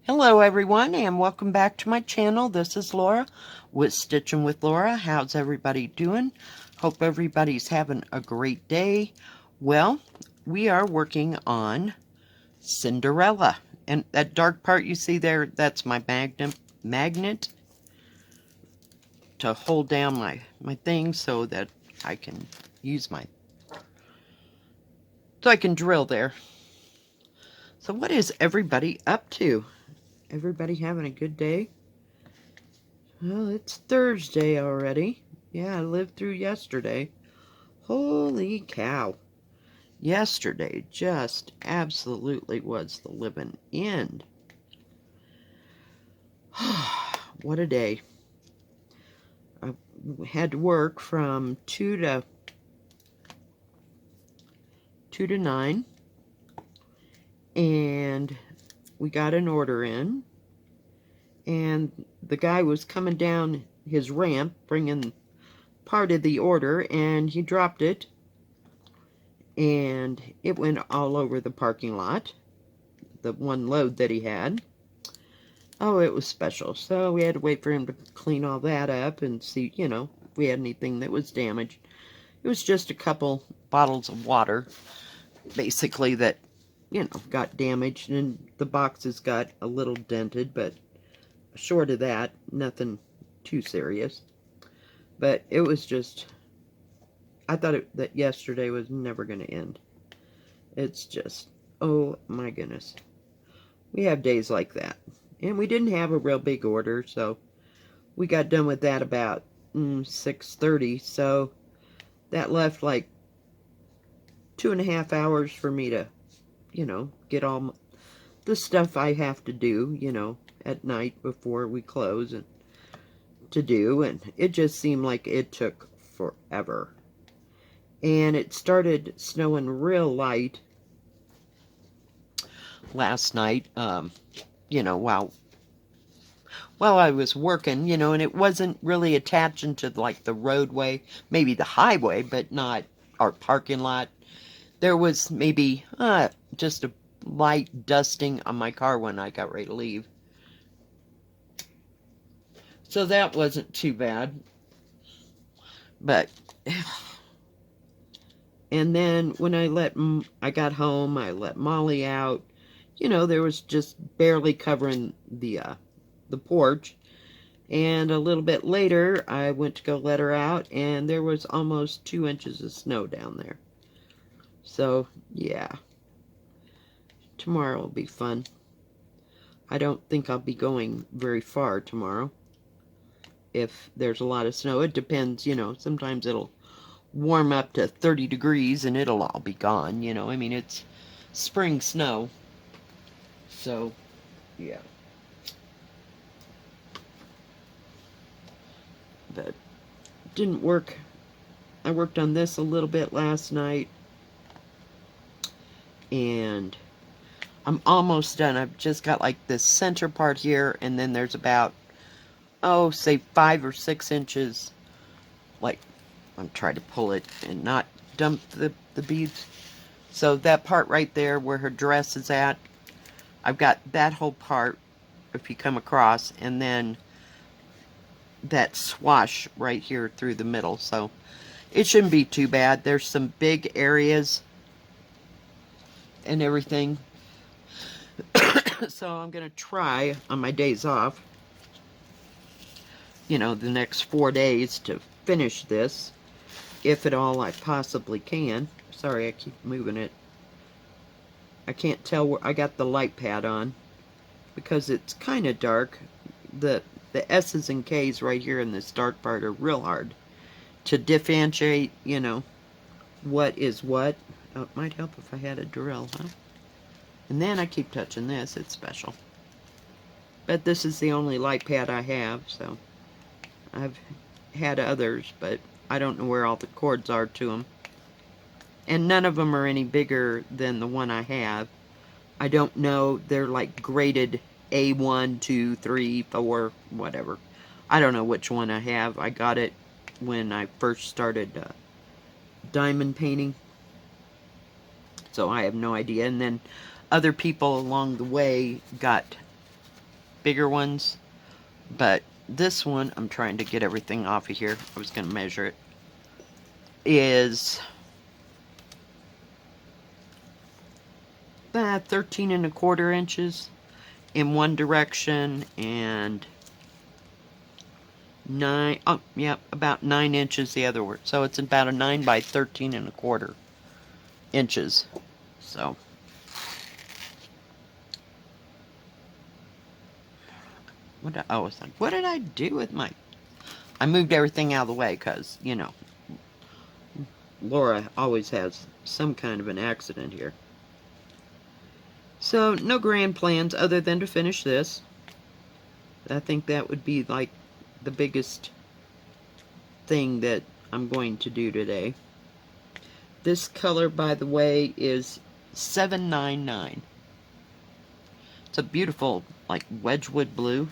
Hello everyone and welcome back to my channel. This is Laura with Stitching with Laura. How's everybody doing? Hope everybody's having a great day. Well, we are working on Cinderella. And that dark part you see there, that's my magnet to hold down my thing so that I can use so I can drill there. So what is everybody up to? Everybody having a good day? Well, it's Thursday already. Yeah, I lived through yesterday. Holy cow. Yesterday just absolutely was the living end. What a day. I had to work from 2 to 9. And we got an order in. And the guy was coming down his ramp, bringing part of the order, and he dropped it. And it went all over the parking lot, the one load that he had. Oh, it was special. So we had to wait for him to clean all that up and see, if we had anything that was damaged. It was just a couple bottles of water, basically, that, got damaged. And the boxes got a little dented, but short of that, nothing too serious. But it was just, I thought that yesterday was never going to end. It's just, oh my goodness. We have days like that. And we didn't have a real big order, so we got done with that about 6:30. So that left like 2.5 hours for me to, get all the stuff I have to do, at night before we close and to do. And it just seemed like it took forever. And it started snowing real light last night, while I was working, and it wasn't really attaching to like the roadway, maybe the highway, but not our parking lot. There was maybe just a light dusting on my car when I got ready to leave. So that wasn't too bad. But and then when I got home, I let Molly out. There was just barely covering the porch. And a little bit later, I went to go let her out, and there was almost 2 inches of snow down there. So, yeah. Tomorrow will be fun. I don't think I'll be going very far tomorrow. If there's a lot of snow, it depends, sometimes it'll warm up to 30 degrees and it'll all be gone, I mean, it's spring snow. So, yeah. But didn't work. I worked on this a little bit last night. And I'm almost done. I've just got like this center part here, and then there's about, say 5 or 6 inches. Like, I'm trying to pull it and not dump the beads. So that part right there where her dress is at, I've got that whole part, if you come across, and then that swash right here through the middle. So it shouldn't be too bad. There's some big areas and everything. So I'm going to try on my days off, the next 4 days to finish this, if at all I possibly can. Sorry, I keep moving it. I can't tell where I got the light pad on because it's kind of dark. The S's and K's right here in this dark part are real hard to differentiate, what is what. Oh, it might help if I had a drill, huh? And then I keep touching this. It's special. But this is the only light pad I have, so I've had others, but I don't know where all the cords are to them. And none of them are any bigger than the one I have. I don't know. They're like graded A1, 2, 3, 4, whatever. I don't know which one I have. I got it when I first started diamond painting. So I have no idea. And then other people along the way got bigger ones, but this one, I'm trying to get everything off of here. I was going to measure it. Is 13 1/4 inches in one direction and about 9 inches the other way. So it's about a 9 by 13 1/4 inches. So I was like, what did I do with my... I moved everything out of the way because, you know, Laura always has some kind of an accident here. So, no grand plans other than to finish this. I think that would be like the biggest thing that I'm going to do today. This color, by the way, is 799. It's a beautiful, like, Wedgwood blue.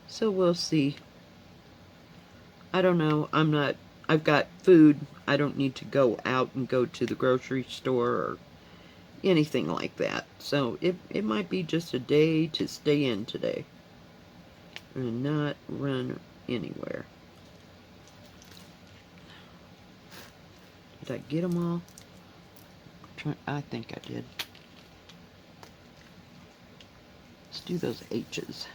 So we'll see. I don't know. I've got food. I don't need to go out and go to the grocery store or anything like that. So it might be just a day to stay in today and not run anywhere. Did I get them all? I think I did. Let's do those H's.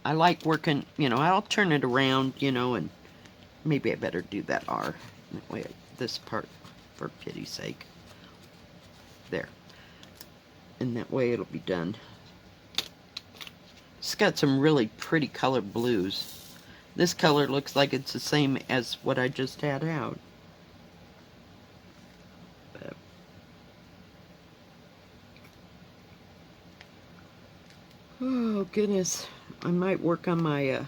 I like working, you know, I'll turn it around, you know, and maybe I better do that R. That way, this part, for pity's sake. There. And that way it'll be done. It's got some really pretty colored blues. This color looks like it's the same as what I just had out. But oh, goodness. I might work on my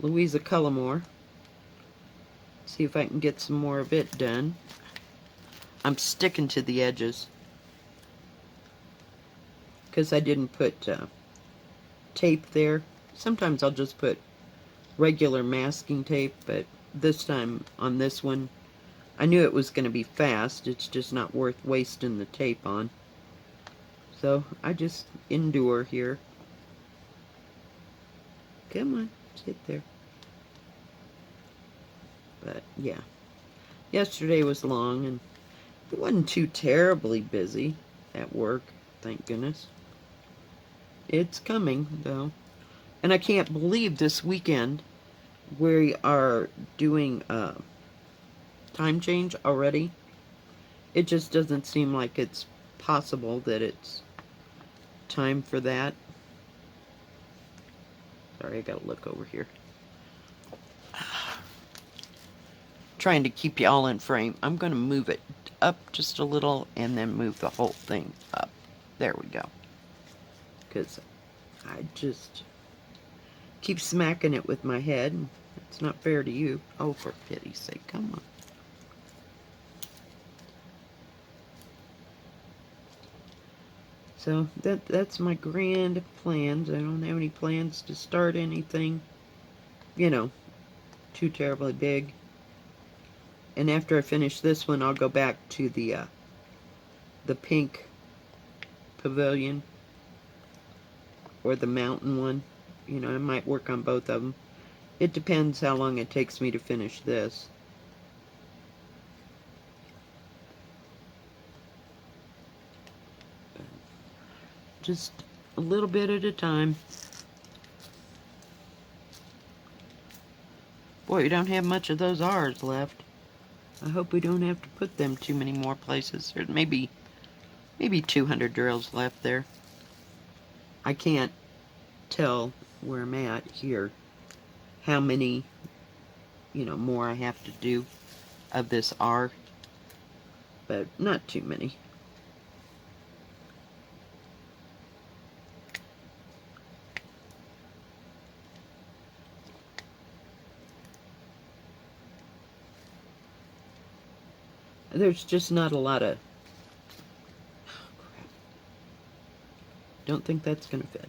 Louisa Cullimore. See if I can get some more of it done. I'm sticking to the edges because I didn't put tape there. Sometimes I'll just put regular masking tape, but this time on this one, I knew it was going to be fast. It's just not worth wasting the tape on. So I just endure here. Come on, sit there. But yeah, yesterday was long and it wasn't too terribly busy at work, thank goodness. It's coming though, and I can't believe this weekend we are doing time change already. It just doesn't seem like it's possible that it's time for that. Sorry, I gotta look over here. Trying to keep you all in frame. I'm going to move it up just a little and then move the whole thing up. There we go. Because I just keep smacking it with my head. It's not fair to you. Oh, for pity's sake, come on. So that's my grand plans. I don't have any plans to start anything, you know, too terribly big. And after I finish this one, I'll go back to the pink pavilion or the mountain one. You know, I might work on both of them. It depends how long it takes me to finish this. Just a little bit at a time. Boy, we don't have much of those R's left. I hope we don't have to put them too many more places. There's maybe 200 drills left there. I can't tell where I'm at here how many, you know, more I have to do of this R, but not too many. There's just not a lot of... Oh, crap. Don't think that's going to fit.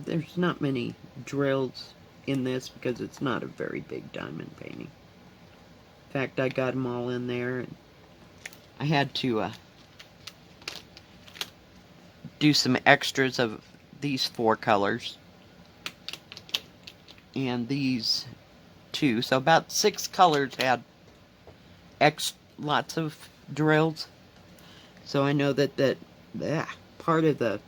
There's not many drills in this because it's not a very big diamond painting. In fact, I got them all in there, and I had to do some extras of these 4 colors and these 2. So about 6 colors had lots of drills. So I know that part of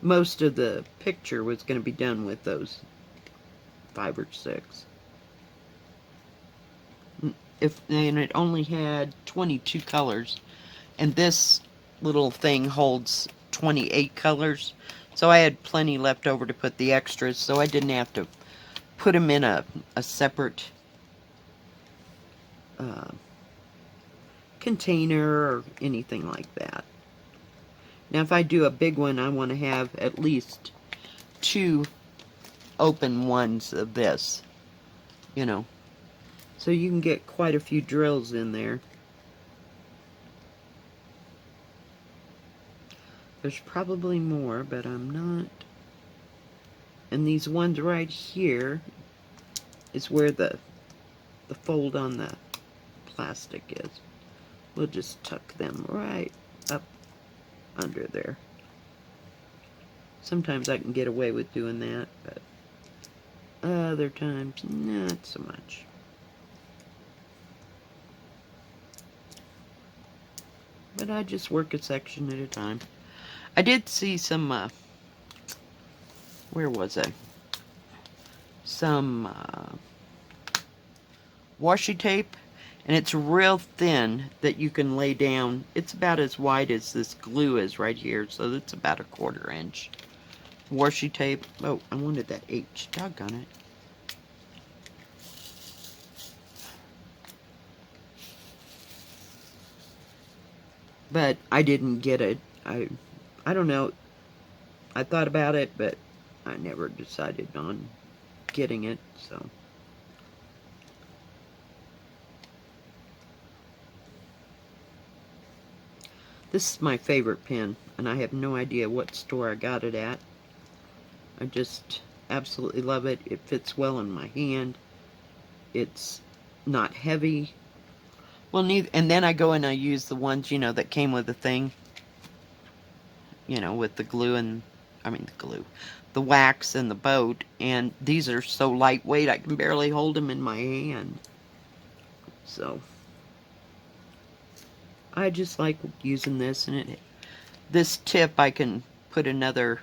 most of the picture was going to be done with those 5 or 6. And it only had 22 colors, and this little thing holds 28 colors, so I had plenty left over to put the extras, so I didn't have to put them in a separate container or anything like that. Now if I do a big one, I want to have at least 2 open ones of this, you know, so you can get quite a few drills in there. There's probably more, but I'm not. And these ones right here is where the fold on the plastic is. We'll just tuck them right up under there. Sometimes I can get away with doing that, but other times not so much. But I just work a section at a time. I did see some, where was I? Some washi tape, and it's real thin that you can lay down. It's about as wide as this glue is right here, so it's about a 1/4 inch. Washi tape. Oh, I wanted that H. Doggone it. But I didn't get it. I don't know. I thought about it, but I never decided on getting it, so. This is my favorite pen, and I have no idea what store I got it at. I just absolutely love it. It fits well in my hand. It's not heavy. Well, neither, and then I go and I use the ones, you know, that came with the thing. You know, with the glue and, the wax and the boat. And these are so lightweight, I can barely hold them in my hand. So, I just like using this. And this tip, I can put another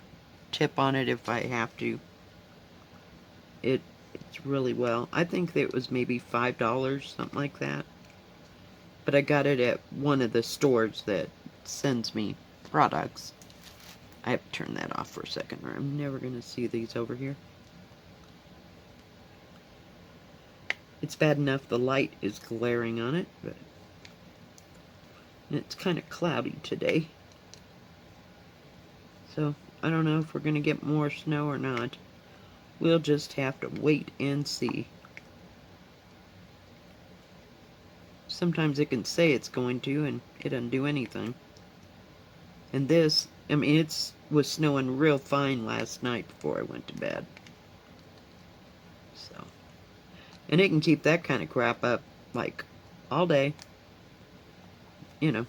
tip on it if I have to. It's really well. I think that it was maybe $5, something like that. But I got it at one of the stores that sends me products. I have to turn that off for a second, or I'm never going to see these over here. It's bad enough the light is glaring on it, but it's kind of cloudy today. So, I don't know if we're going to get more snow or not. We'll just have to wait and see. Sometimes it can say it's going to, and it doesn't do anything. And this, it was snowing real fine last night before I went to bed. So, and it can keep that kind of crap up, like, all day. You know,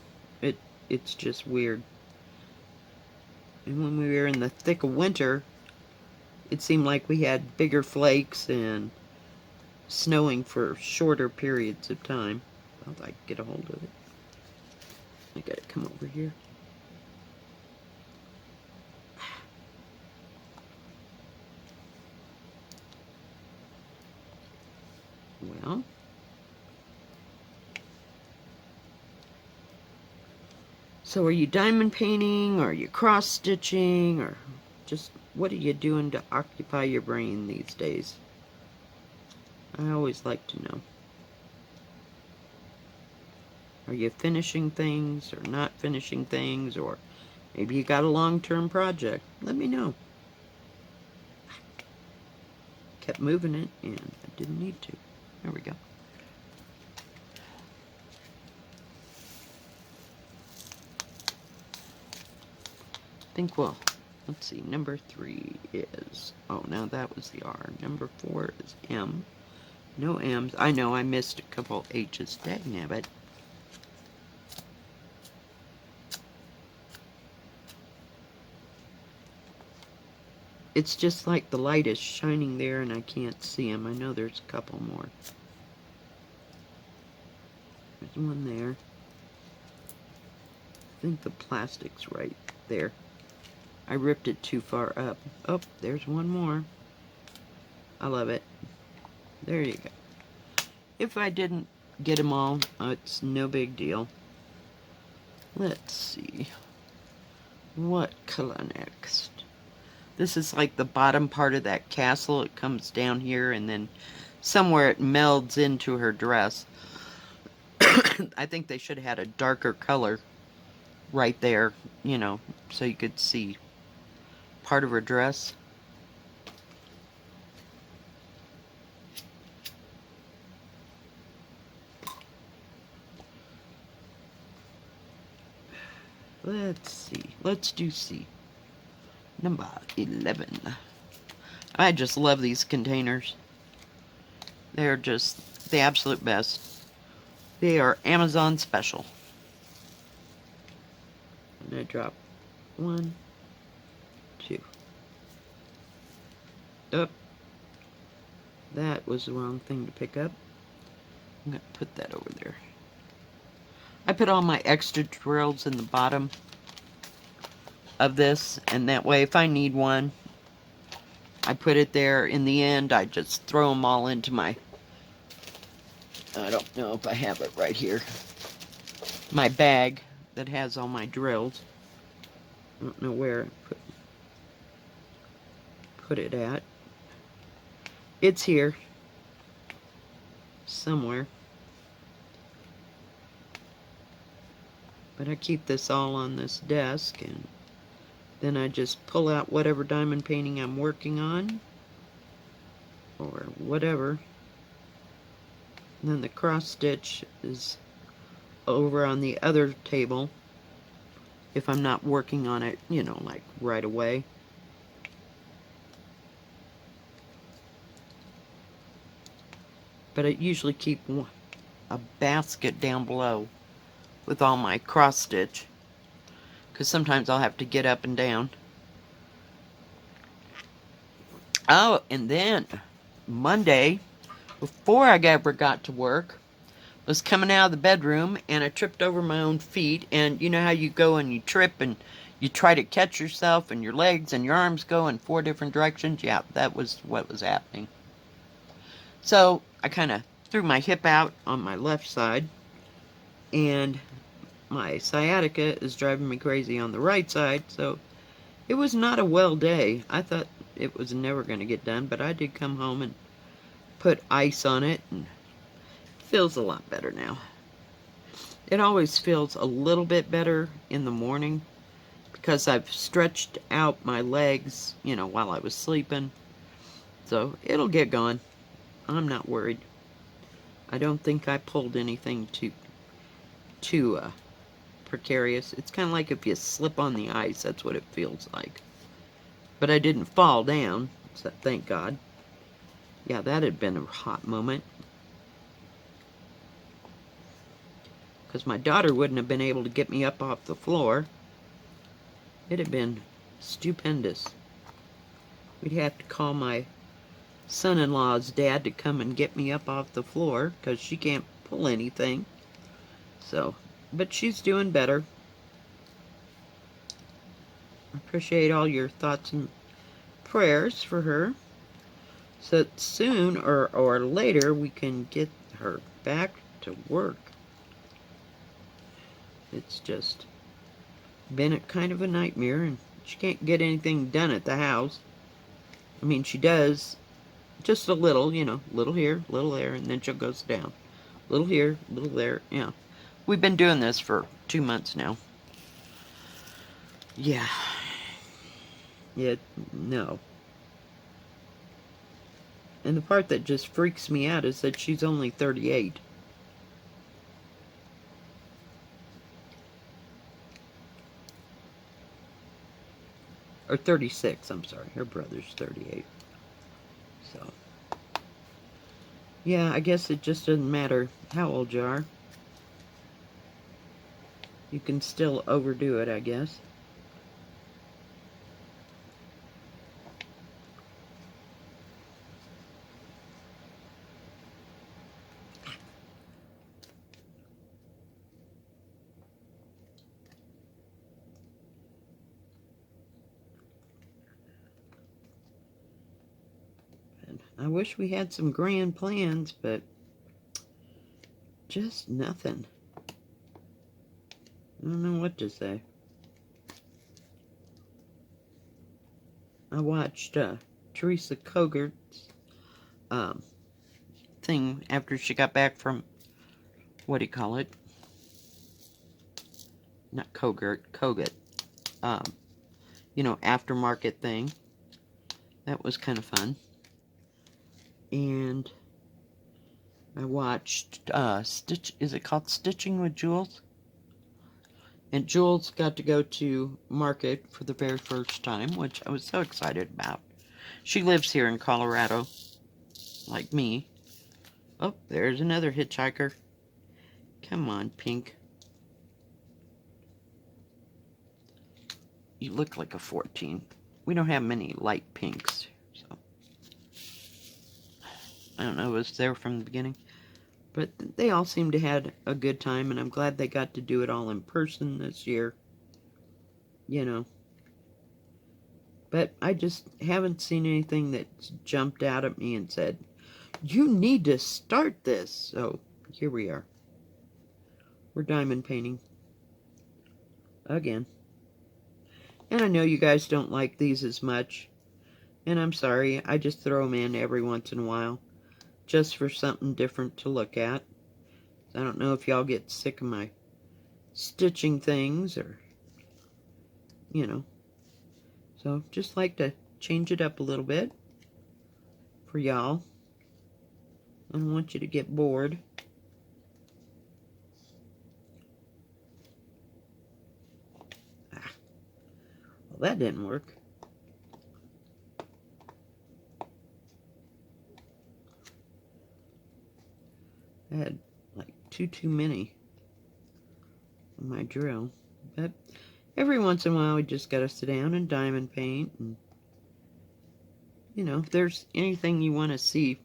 it's just weird. And when we were in the thick of winter, it seemed like we had bigger flakes and snowing for shorter periods of time. I'll like get a hold of it. I gotta come over here. Well, so are you diamond painting, or are you cross stitching, or just what are you doing to occupy your brain these days? I always like to know. Are you finishing things or not finishing things, or maybe you got a long-term project? Let me know. Kept moving it, and I didn't need to. There we go. I think we'll Let's see, number 3 is, oh, now that was the R. Number 4 is M. No M's. I know I missed a couple H's. Dagnabbit. It's just like the light is shining there and I can't see them. I know there's a couple more. There's one there. I think the plastic's right there. I ripped it too far up. Oh, there's one more. I love it. There you go. If I didn't get them all, it's no big deal. Let's see. What color next? This is like the bottom part of that castle. It comes down here and then somewhere it melds into her dress. I think they should have had a darker color right there, you know, so you could see part of her dress. Let's see. Let's do C. Number 11. I just love these containers. They're just the absolute best. They are Amazon special. And I drop 1, 2. Oh, that was the wrong thing to pick up. I'm going to put that over there. I put all my extra drills in the bottom of this, and that way if I need one, I put it there. In the end, I just throw them all into my, I don't know if I have it right here, my bag that has all my drills. I don't know where I put it at. It's here somewhere. But I keep this all on this desk, and then I just pull out whatever diamond painting I'm working on, or whatever. And then the cross stitch is over on the other table, if I'm not working on it, you know, like right away. But I usually keep a basket down below with all my cross stitch, because sometimes I'll have to get up and down. Oh, and then Monday, before I ever got to work, was coming out of the bedroom and I tripped over my own feet. And you know how you go and you trip and you try to catch yourself and your legs and your arms go in 4 different directions? Yeah, that was what was happening. So I kind of threw my hip out on my left side, and my sciatica is driving me crazy on the right side, so it was not a well day. I thought it was never going to get done, but I did come home and put ice on it, and it feels a lot better now. It always feels a little bit better in the morning because I've stretched out my legs, you know, while I was sleeping. So it'll get gone. I'm not worried. I don't think I pulled anything too precarious. It's kind of like if you slip on the ice, that's what it feels like. But I didn't fall down, so thank God. Yeah, that had been a hot moment. Because my daughter wouldn't have been able to get me up off the floor. It had been stupendous. We'd have to call my son-in-law's dad to come and get me up off the floor, because she can't pull anything. So, but she's doing better. I appreciate all your thoughts and prayers for her, so that soon or later we can get her back to work. It's just been kind of a nightmare, and she can't get anything done at the house. I mean, she does just a little, you know, little here, little there, and then she'll go down. Little here, little there, yeah. We've been doing this for 2 months now. Yeah. No. And the part that just freaks me out is that she's only 38. Or 36, I'm sorry. Her brother's 38. So, yeah, I guess it just doesn't matter how old you are. You can still overdo it, I guess. And I wish we had some grand plans, but just nothing. I don't know what to say. I watched Teresa Kogert's thing after she got back from, what do you call it? Not Koget. You know, aftermarket thing. That was kind of fun. And I watched is it called Stitching with Jules? And Jules got to go to market for the very first time, which I was so excited about. She lives here in Colorado, like me. Oh, there's another hitchhiker. Come on, Pink. You look like a 14. We don't have many light pinks, so I don't know if it was there from the beginning. But they all seemed to have a good time, and I'm glad they got to do it all in person this year. You know. But I just haven't seen anything that's jumped out at me and said, you need to start this. So here we are. We're diamond painting. Again. And I know you guys don't like these as much. And I'm sorry, I just throw them in every once in a while. Just for something different to look at. I don't know if y'all get sick of my stitching things or, you know. So just like to change it up a little bit for y'all. I don't want you to get bored. Well, that didn't work. I had like too many in my drill. But every once in a while we just gotta sit down and diamond paint. And, you know, if there's anything you want to see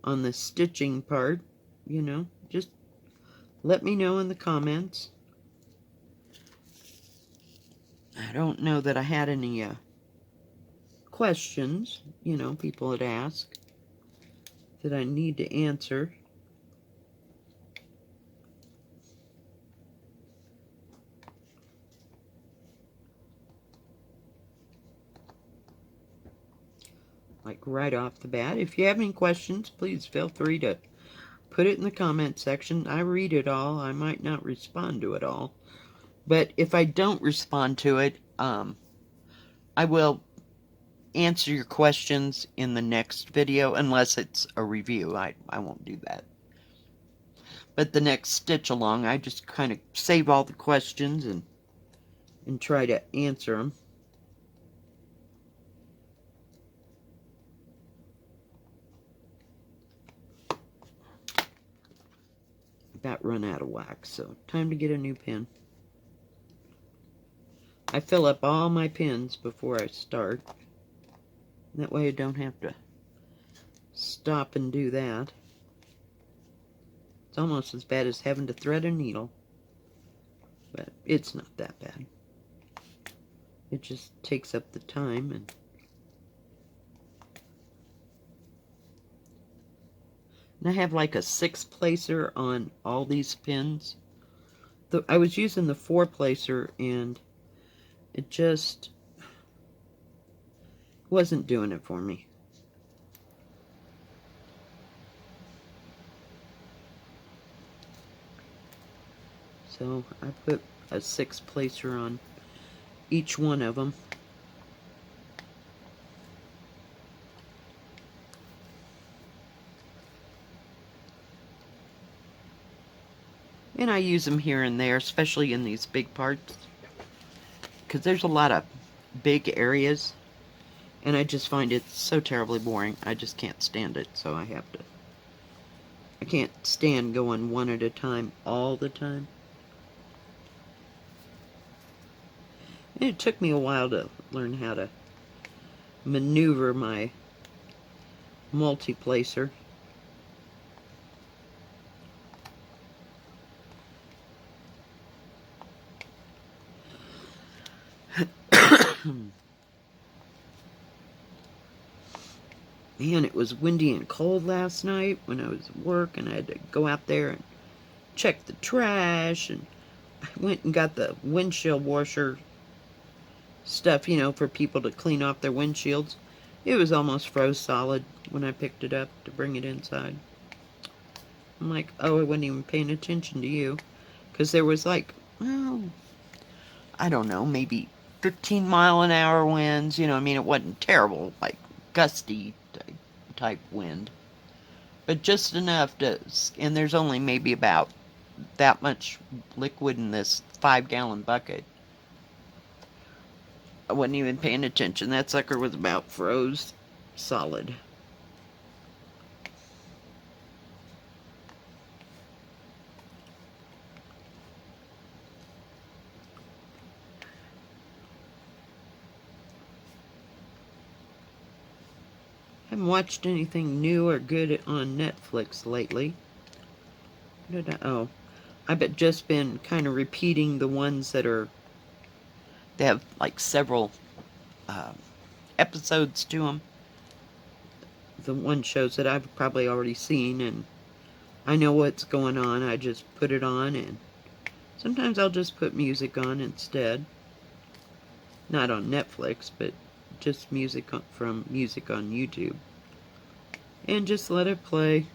on the stitching part, you know, just let me know in the comments. I don't know that I had any questions, you know, people had asked that I need to answer. Like right off the bat. If you have any questions, please feel free to put it in the comment section. I read it all. I might not respond to it all. But if I don't respond to it, I will answer your questions in the next video, unless it's a review. I won't do that. But the next stitch along, I just kind of save all the questions and try to answer them. About run out of wax, so time to get a new pen. I fill up all my pens before I start. That way I don't have to stop and do that. It's almost as bad as having to thread a needle. But it's not that bad. It just takes up the time. And I have like a 6-placer on all these pins. I was using the 4-placer and it just wasn't doing it for me. So I put a 6-placer on each one of them. And I use them here and there, especially in these big parts, because there's a lot of big areas, and I just find it so terribly boring. I just can't stand it, so I can't stand going one at a time all the time. And it took me a while to learn how to maneuver my multiplacer. Man, it was windy and cold last night when I was at work, and I had to go out there and check the trash, and I went and got the windshield washer stuff, for people to clean off their windshields. It was almost froze solid when I picked it up to bring it inside. I'm like, oh, I wasn't even paying attention to you. Because there was like, well, I don't know, maybe 15-mile-an-hour winds. It wasn't terrible, like gusty type wind. But just enough to, and there's only maybe about that much liquid in this 5-gallon bucket. I wasn't even paying attention. That sucker was about froze solid. Haven't watched anything new or good on Netflix lately. I've just been kind of repeating the ones that they have like several episodes to them. The one shows that I've probably already seen, and I know what's going on. I just put it on, and sometimes I'll just put music on instead. Not on Netflix, but just music from music on YouTube. And just let it play.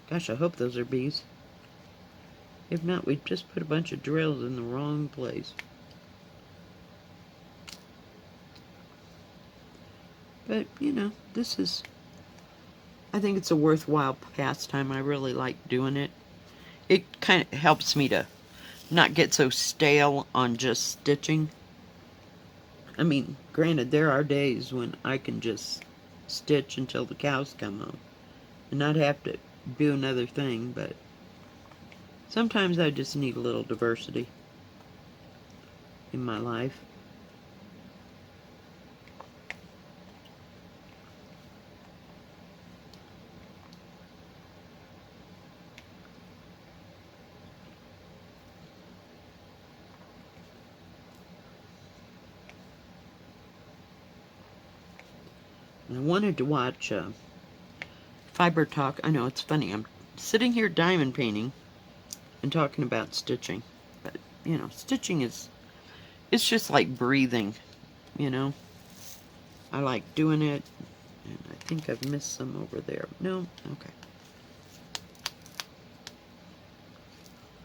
Gosh, I hope those are bees. If not, we'd just put a bunch of drills in the wrong place. But, this is... I think it's a worthwhile pastime. I really like doing it. It kind of helps me to not get so stale on just stitching. I mean, granted, there are days when I can just stitch until the cows come home and not have to do another thing, but sometimes I just need a little diversity in my life. I wanted to watch Fiber Talk. I know, it's funny. I'm sitting here diamond painting and talking about stitching. But, stitching it's just like breathing, I like doing it. And I think I've missed some over there. No? Okay.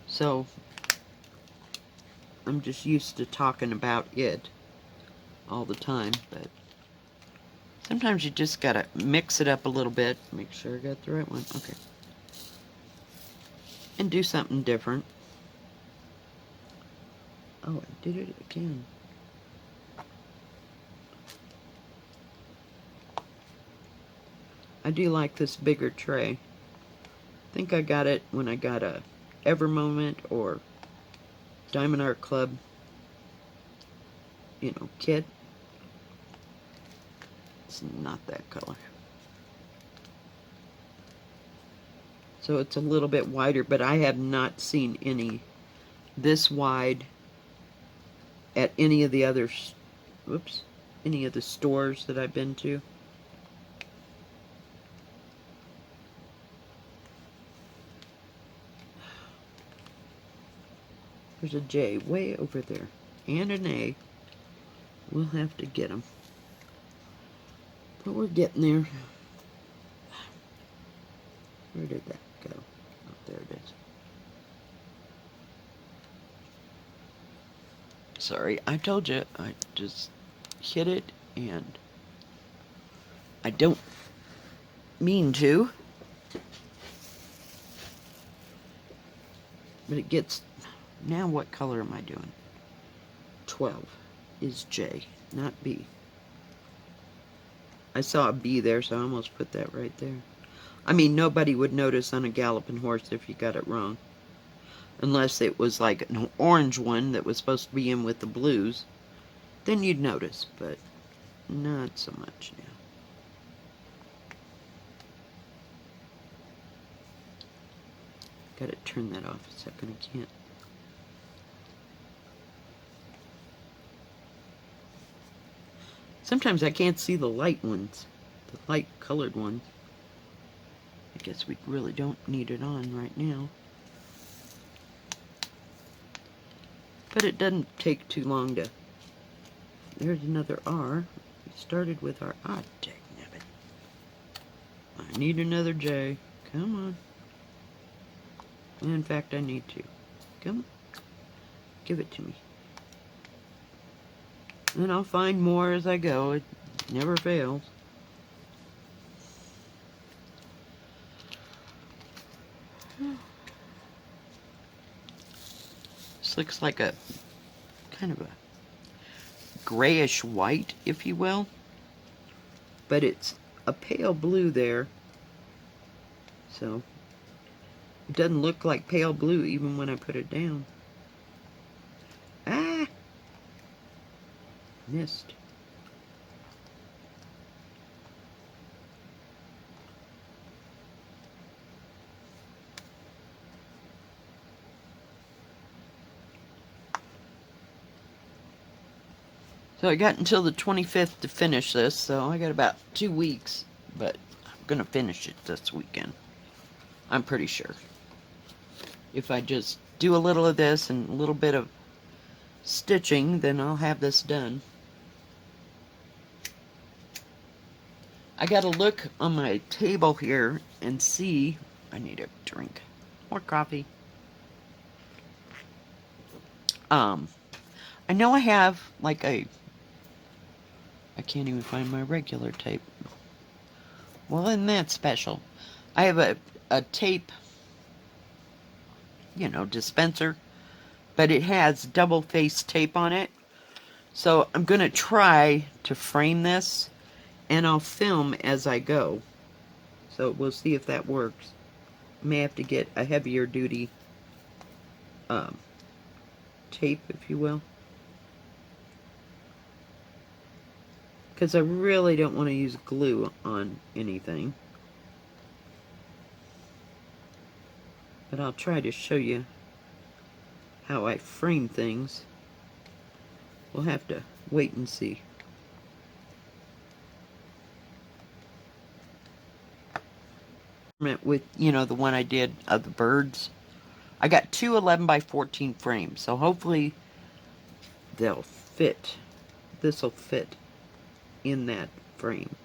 So, I'm just used to talking about it all the time, but sometimes you just gotta mix it up a little bit. Make sure I got the right one. Okay. And do something different. Oh, I did it again. I do like this bigger tray. I think I got it when I got a Ever Moment or Diamond Art Club, kit. It's not that color. So it's a little bit wider, but I have not seen any this wide at any of the other, any of the stores that I've been to. There's a J way over there, and an A. We'll have to get them. But we're getting there. Where did that go? Oh, there it is. Sorry, I told you, I just hit it, and I don't mean to. But it gets... Now what color am I doing? 12 is J, not B. I saw a B there, so I almost put that right there. I mean, nobody would notice on a galloping horse if you got it wrong. Unless it was like an orange one that was supposed to be in with the blues. Then you'd notice, but not so much now. Gotta turn that off a second, I can't. Sometimes I can't see the light ones, the light colored ones. I guess we really don't need it on right now. But it doesn't take too long to... There's another R. We started with our... Ah, dangnabbit. I need another J. Come on. In fact, I need to. Come on. Give it to me. And I'll find more as I go. It never fails. This looks like a kind of a grayish white, if you will. But it's a pale blue there. So it doesn't look like pale blue even when I put it down. Ah! Missed. So I got until the 25th to finish this, so I got about 2 weeks, but I'm gonna finish it this weekend. I'm pretty sure. If I just do a little of this and a little bit of stitching, then I'll have this done. I gotta look on my table here and see. I need a drink. More coffee. I know I have like a... I can't even find my regular tape. Well, isn't that special? I have a tape, you know, dispenser, but it has double face tape on it. So I'm gonna try to frame this, and I'll film as I go. So we'll see if that works. I may have to get a heavier duty tape, if you will. Because I really don't want to use glue on anything. But I'll try to show you how I frame things. We'll have to wait and see. With, you know, the one I did of the birds. I got two 11 by 14 frames, so hopefully they'll fit. This will fit in that frame.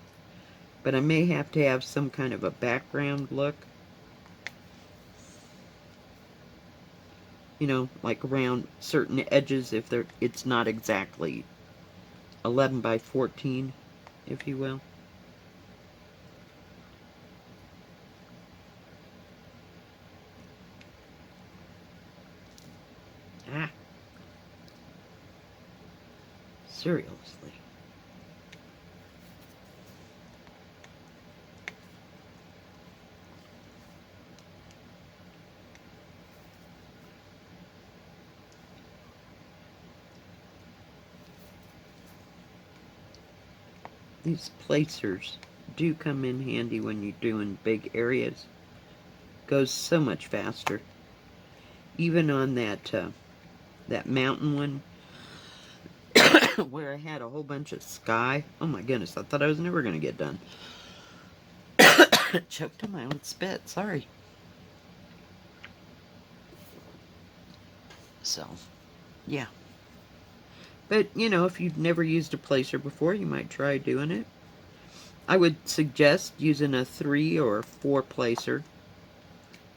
But I may have to have some kind of a background look. You know, like around certain edges if it's not exactly 11 by 14, if you will. Ah. Seriously. These placers do come in handy when you're doing big areas. Goes so much faster. Even on that that mountain one where I had a whole bunch of sky. Oh my goodness, I thought I was never going to get done. Choked on my own spit, sorry. So, yeah. But, you know, if you've never used a placer before, you might try doing it. I would suggest using a 3 or 4 placer.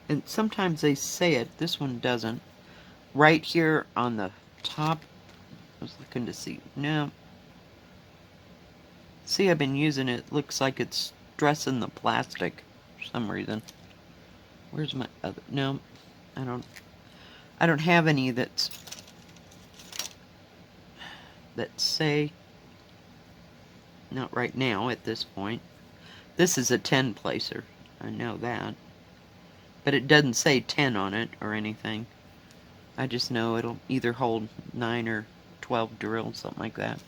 And sometimes they say it, this one doesn't. Right here on the top, I was looking to see. No. See, I've been using it. Looks like it's stressing the plastic for some reason. Where's my other... No, I don't... I don't have any that say, not right now at this point. This is a 10 placer. I know that. But it doesn't say 10 on it or anything. I just know it'll either hold 9 or 12 drills, something like that.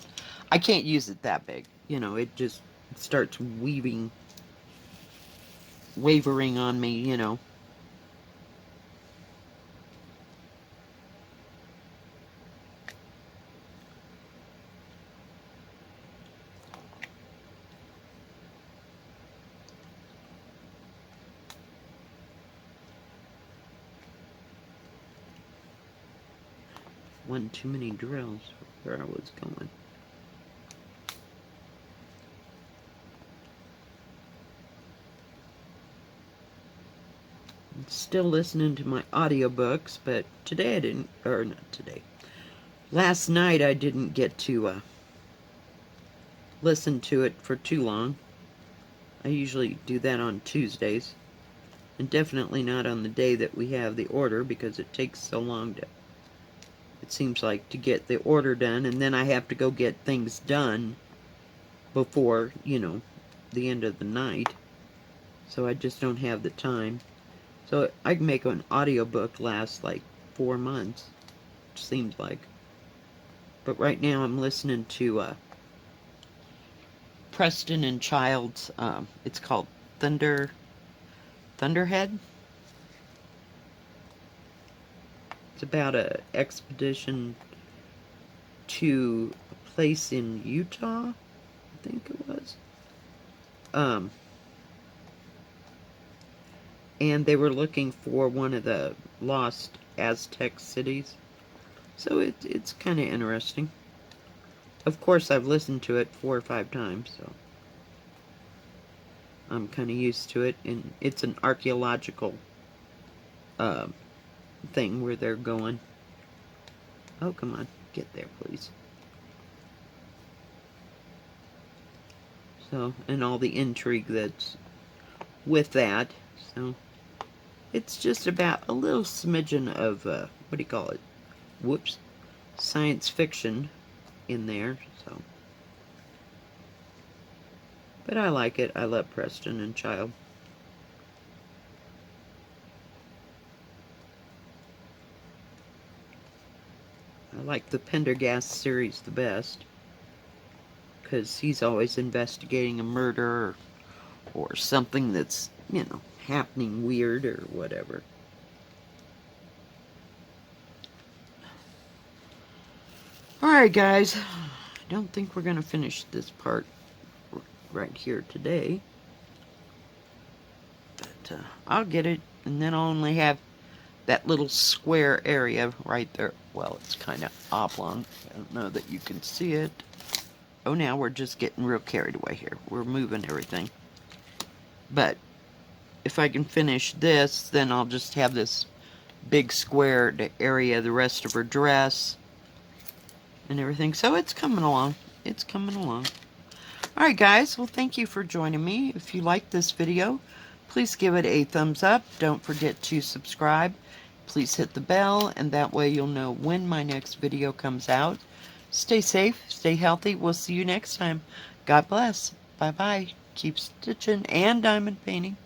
I can't use it that big. You know, it just starts wavering on me, you know. One too many drills for where I was going. I'm still listening to my audiobooks, but today I didn't, or not today. Last night I didn't get to listen to it for too long. I usually do that on Tuesdays, and definitely not on the day that we have the order, because it takes so long to, it seems like, to get the order done, and then I have to go get things done before, you know, the end of the night. So I just don't have the time. So I can make an audiobook last like 4 months, it seems like. But right now I'm listening to Preston and Child's, it's called Thunderhead. It's about a expedition to a place in Utah, I think it was. And they were looking for one of the lost Aztec cities. So it's kind of interesting. Of course, I've listened to it 4 or 5 times, so I'm kind of used to it. And it's an archaeological thing where they're going. Oh, come on. Get there, please. So, and all the intrigue that's with that. So, it's just about a little smidgen of, what do you call it? Whoops. Science fiction in there, so. But I like it. I love Preston and Child. I like the Pendergast series the best, because he's always investigating a murder or something that's, you know, happening weird or whatever. Alright, guys. I don't think we're going to finish this part right here today. But I'll get it, and then I'll only have that little square area right there. Well, it's kind of oblong. I don't know that you can see it. Oh, now we're just getting real carried away here. We're moving everything. But if I can finish this, then I'll just have this big square area, the rest of her dress and everything. So it's coming along. It's coming along. Alright, guys. Well, thank you for joining me. If you liked this video, please give it a thumbs up. Don't forget to subscribe. Please hit the bell, and that way you'll know when my next video comes out. Stay safe, stay healthy. We'll see you next time. God bless. Bye-bye. Keep stitching and diamond painting.